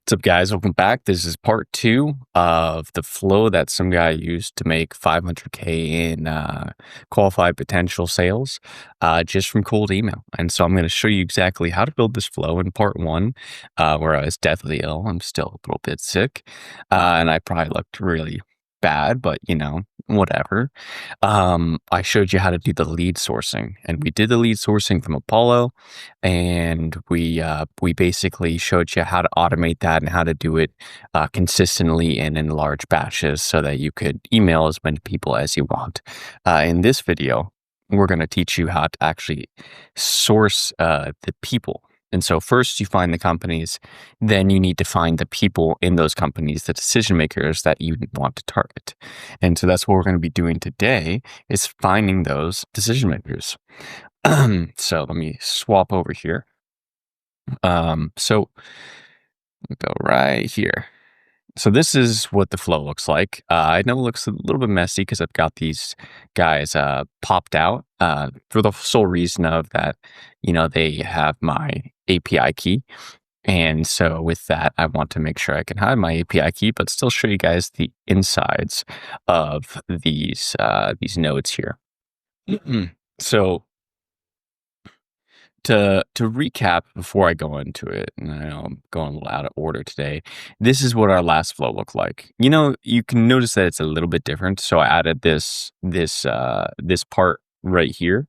What's up, guys? Welcome back. This is part two of the flow that some guy used to make 500K in qualified potential sales just from cold email. And so I'm going to show you exactly how to build this flow in part one, where I was deathly ill. I'm still a little bit sick, and I probably looked really bad, but whatever. I showed you how to do the lead sourcing, and we did the lead sourcing from Apollo, and we basically showed you how to automate that and how to do it consistently and in large batches so that you could email as many people as you want. In this video, we're going to teach you how to actually source the people. And so first you find the companies, then you need to find the people in those companies, the decision makers that you want to target. And so that's what we're going to be doing today, is finding those decision makers. So let me swap over here. So we'll go right here. So this is what the flow looks like. I know it looks a little bit messy because I've got these guys popped out for the sole reason of that, they have my API key. And so with that, I want to make sure I can hide my API key, but still show you guys the insides of these nodes here. So to recap before I go into it, and I know I'm going a little out of order today, this is what our last flow looked like. You can notice that it's a little bit different. So I added this part right here.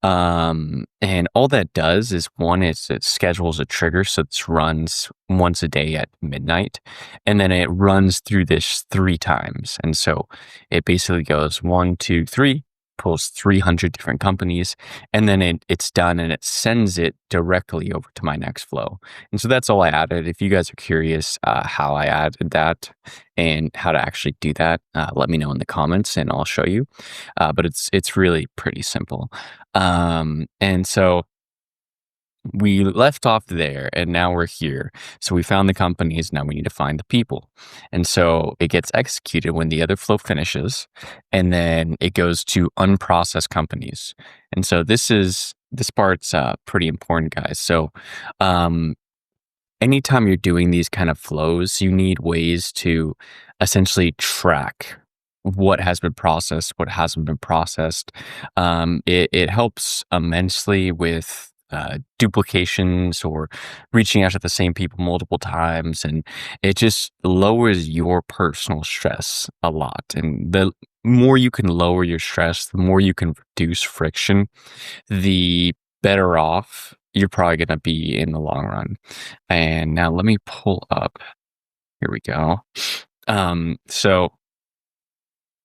And all that does is, one, it schedules a trigger. So this runs once a day at midnight, and then it runs through this 3 times. And so it basically goes 1, 2, 3, pulls 300 different companies, and then it's done, and it sends it directly over to my next flow. And so that's all I added. If you guys are curious how I added that and how to actually do that, let me know in the comments and I'll show you. But it's really pretty simple. And so we left off there, and now we're here. So we found the companies. Now we need to find the people. And so it gets executed when the other flow finishes, and then it goes to unprocessed companies. And so this part's pretty important, guys. So anytime you're doing these kind of flows, you need ways to essentially track what has been processed, what hasn't been processed. It helps immensely with duplications or reaching out to the same people multiple times, and it just lowers your personal stress a lot. And the more you can lower your stress, the more you can reduce friction, the better off you're probably going to be in the long run. And now let me pull up. Here we go. So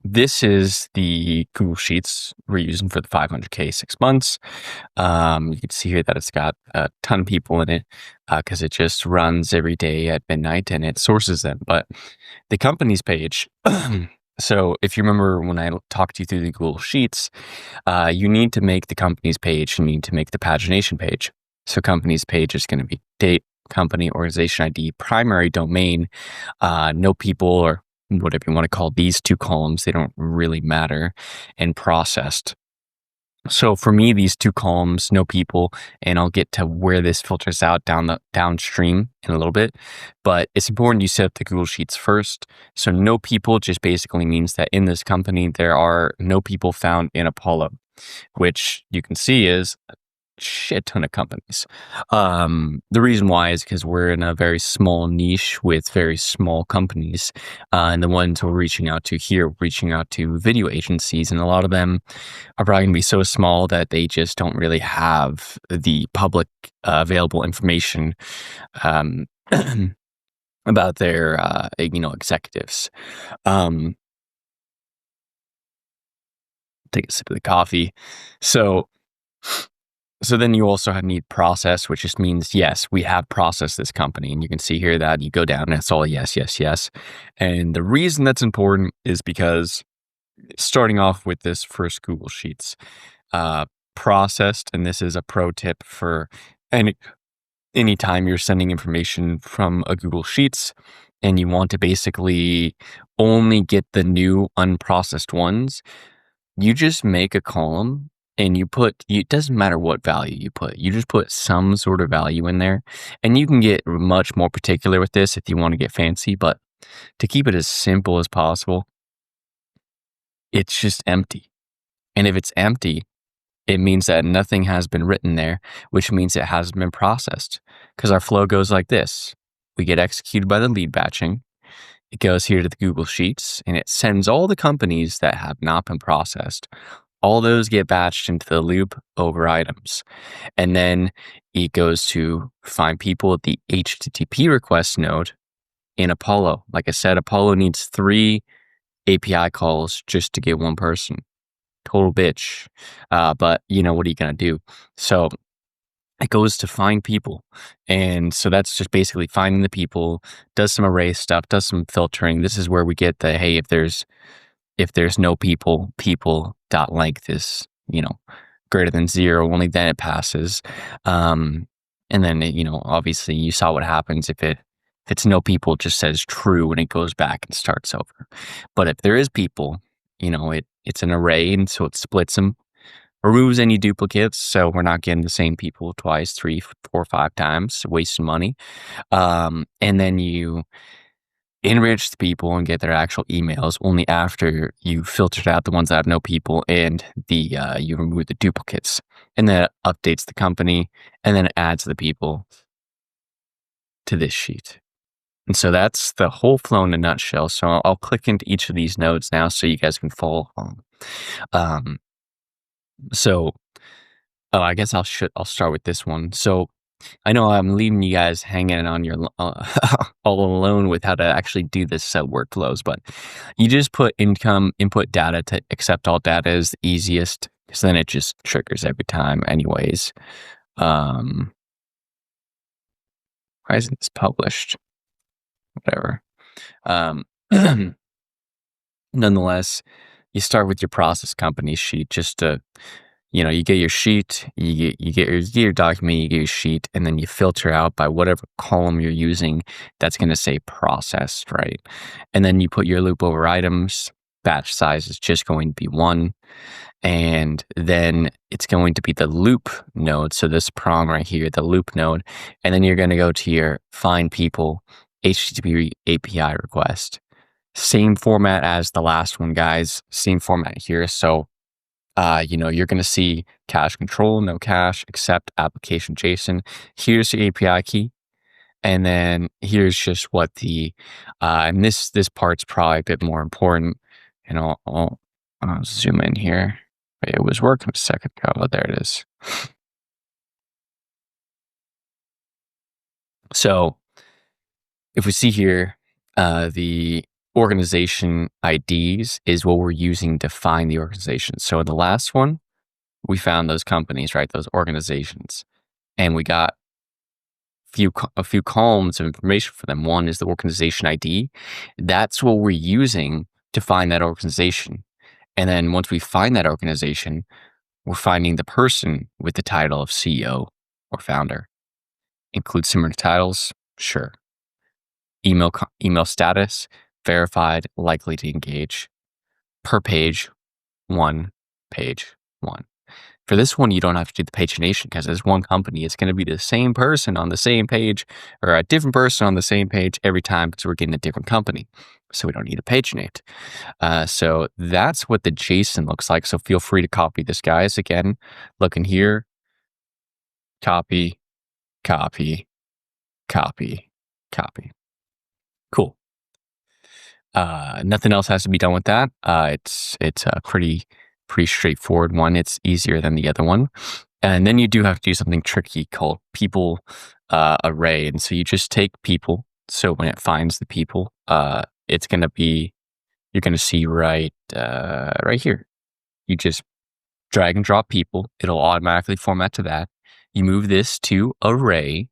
this is the Google Sheets we're using for the 500K 6 months. You can see here that it's got a ton of people in it because it just runs every day at midnight and it sources them. But the companies page, so if you remember when I talked you through the Google Sheets, you need to make the companies page, you need to make the pagination page. So companies page is going to be date, company, organization ID, primary domain, no people, or whatever you want to call these 2 columns, they don't really matter, and processed. So for me, these 2 columns, no people, and I'll get to where this filters out downstream in a little bit, but it's important you set up the Google Sheets first. So no people just basically means that in this company, there are no people found in Apollo, which you can see is shit ton of companies. The reason why is because we're in a very small niche with very small companies, and the ones we're reaching out to here, reaching out to video agencies, and a lot of them are probably going to be so small that they just don't really have the public available information about their executives. Take a sip of the coffee. So then you also need process, which just means, yes, we have processed this company. And you can see here that you go down and it's all yes, yes, yes. And the reason that's important is because starting off with this first Google Sheets, processed, and this is a pro tip for anytime you're sending information from a Google Sheets and you want to basically only get the new unprocessed ones, you just make a column and it doesn't matter what value you put, you just put some sort of value in there. And you can get much more particular with this if you want to get fancy, but to keep it as simple as possible, it's just empty. And if it's empty, it means that nothing has been written there, which means it hasn't been processed. Because our flow goes like this. We get executed by the lead batching. It goes here to the Google Sheets, and it sends all the companies that have not been processed. All those get batched into the loop over items. And then it goes to find people at the HTTP request node in Apollo. Like I said, Apollo needs 3 API calls just to get one person. Total bitch. But what are you going to do? So it goes to find people. And so that's just basically finding the people, does some array stuff, does some filtering. This is where we get the, hey, if there's no people dot length is, greater than 0, only then it passes. And then, obviously you saw what happens if it's no people, it just says true and it goes back and starts over. But if there is people, it's an array, and so it splits them, removes any duplicates, so we're not getting the same people twice, 3, 4, 5 times, wasting money. And then you enrich the people and get their actual emails only after you filtered out the ones that have no people, and you remove the duplicates. And then it updates the company, and then it adds the people to this sheet. And so that's the whole flow in a nutshell. So I'll click into each of these nodes now so you guys can follow along. I guess I'll start with this one. So I know I'm leaving you guys hanging on your all alone with how to actually do this workflows, but you just put input data to accept all data is the easiest, because then it just triggers every time anyways. Why isn't this published? Whatever. Nonetheless, you start with your process company sheet just to, you get your sheet, you get your document, you get your sheet, and then you filter out by whatever column you're using that's going to say processed, right? And then you put your loop over items. Batch size is just going to be 1. And then it's going to be the loop node. So this prom right here, the loop node. And then you're going to go to your find people HTTP API request. Same format as the last one, guys. Same format here. So, you're going to see cache control, no cache, accept application JSON. Here's the API key. And then here's just what and this part's probably a bit more important. And I'll zoom in here. It was working a second ago. Oh, there it is. So if we see here, the organization IDs is what we're using to find the organization. So in the last one, we found those companies, right? Those organizations. And we got a few columns of information for them. One is the organization ID. That's what we're using to find that organization. And then once we find that organization, we're finding the person with the title of CEO or founder. Include similar titles? Sure. Email status, verified, likely to engage. Per page, 1, page 1. For this one, you don't have to do the pagination because there's one company. It's going to be the same person on the same page, or a different person on the same page every time, because we're getting a different company. So we don't need to paginate. So that's what the JSON looks like. So feel free to copy this, guys. Again, look in here, copy, copy, copy, copy. Cool. Nothing else has to be done with that. It's a pretty straightforward one. It's easier than the other one. And then you do have to do something tricky called people array. And so you just take people. So when it finds the people, it's going to be, you're going to see right here. You just drag and drop people. It'll automatically format to that. You move this to array,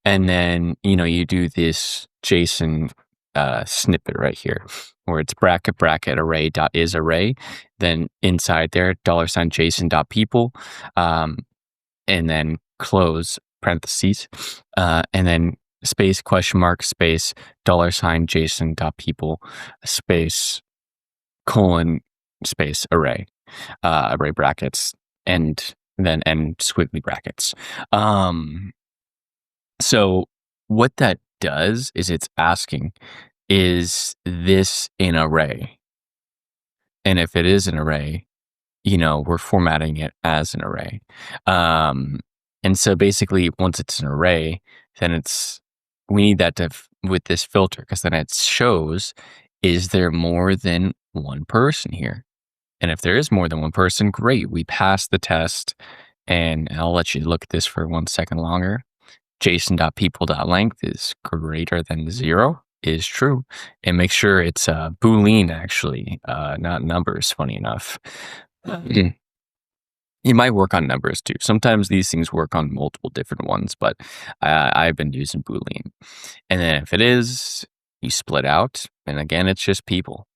and then, you do this JSON snippet right here, where it's bracket array dot is array. Then inside there, $JSON dot people, and then close parentheses, and then space question mark space $JSON dot people space colon space array brackets. and then end squiggly brackets. Um, so what that does is it's asking, is this an array? And if it is an array, we're formatting it as an array. Um, and so basically, once it's an array, then we need that with this filter, because then it shows, is there more than one person here? And if there is more than one person, great, we passed the test. And I'll let you look at this for 1 second longer. JSON.people.length is greater than 0 is true. And make sure it's Boolean, actually, not numbers, funny enough. Mm. You might work on numbers too. Sometimes these things work on multiple different ones, but I've been using Boolean. And then if it is, you split out. And again, it's just people,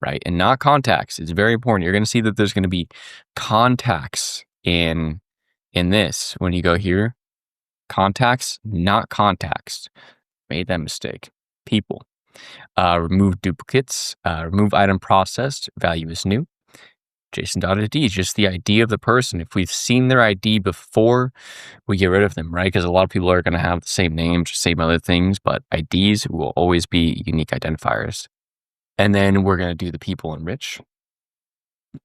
right? And not contacts. It's very important. You're going to see that there's going to be contacts in this. When you go here, contacts, not contacts. Made that mistake. People. Remove duplicates. Remove item processed. Value is new. JSON.id is just the ID of the person. If we've seen their ID before, we get rid of them, right? Because a lot of people are going to have the same names, same other things, but IDs will always be unique identifiers. And then we're going to do the people enrich.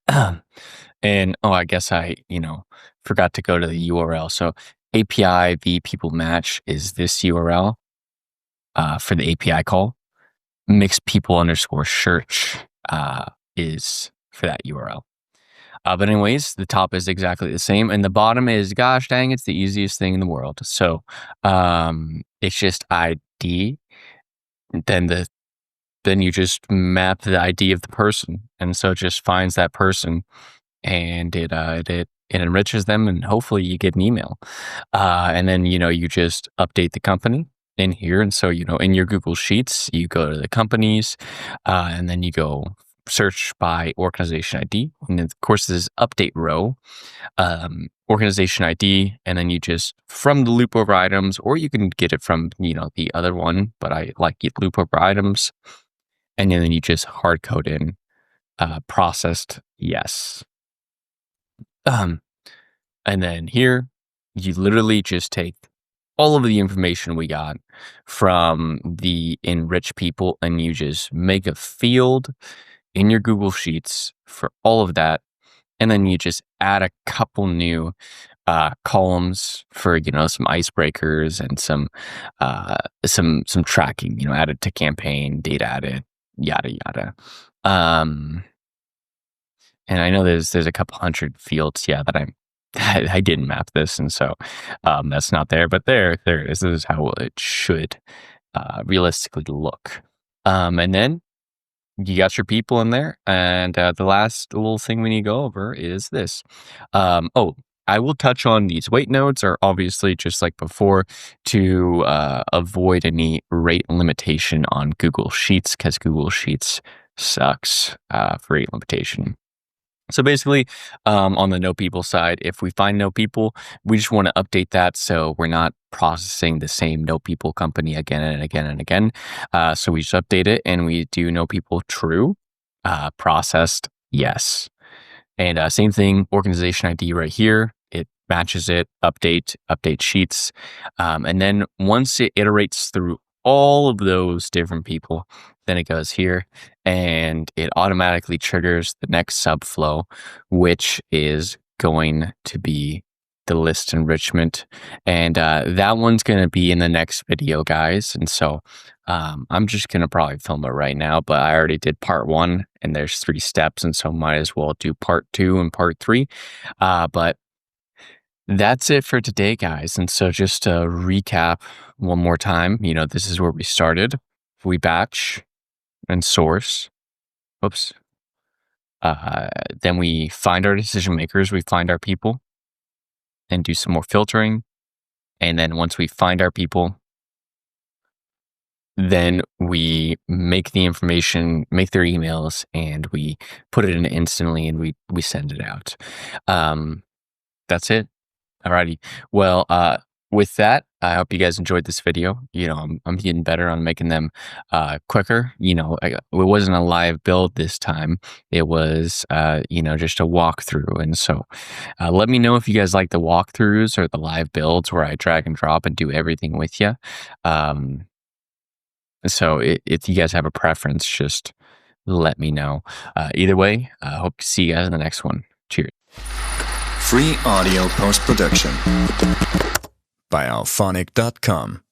And, I guess I, forgot to go to the URL. So API v people match is this URL for the API call. Mixed people underscore search is for that URL. But anyways, the top is exactly the same, and the bottom is, gosh dang, it's the easiest thing in the world. So it's just ID. Then you just map the ID of the person, and so it just finds that person, and it enriches them, and hopefully you get an email. And then you just update the company in here, and so in your Google Sheets you go to the companies, and then you go search by organization ID, and then of course this update row, organization ID, and then you just from the loop over items, or you can get it from the other one, but I like it loop over items, and then you just hard code in processed yes. And then here you literally just take all of the information we got from the enrich people, and you just make a field in your Google Sheets for all of that. And then you just add a couple new columns for, some icebreakers and some tracking, added to campaign, data added, yada, yada. And I know there's a couple hundred fields, that I didn't map this. And so that's not there, but there it is. This is how it should realistically look. And then you got your people in there, and the last little thing we need to go over is this. I will touch on these weight nodes are obviously just like before to avoid any rate limitation on Google Sheets, because Google Sheets sucks for rate limitation. So basically, on the no people side, if we find no people, we just want to update that so we're not processing the same no people company again and again and again. So we just update it and we do no people true, processed yes. And same thing, organization ID right here. It matches it, update sheets. And then once it iterates through all of those different people, then it goes here and it automatically triggers the next subflow, which is going to be the list enrichment. And that one's going to be in the next video, guys. And so I'm just going to probably film it right now, but I already did part 1 and there's 3 steps. And so might as well do part 2 and part 3. But that's it for today, guys. And so just to recap one more time, this is where we started. We batch and source. Oops. Then we find our decision makers. We find our people and do some more filtering. And then once we find our people, then we make the information, make their emails, and we put it in instantly and we send it out. That's it. Alrighty. Well, with that, I hope you guys enjoyed this video. I'm getting better on making them quicker. It wasn't a live build this time. It was, just a walkthrough. And so let me know if you guys like the walkthroughs or the live builds where I drag and drop and do everything with you. If you guys have a preference, just let me know. Either way, I hope to see you guys in the next one. Cheers. Free audio post-production by alphonic.com.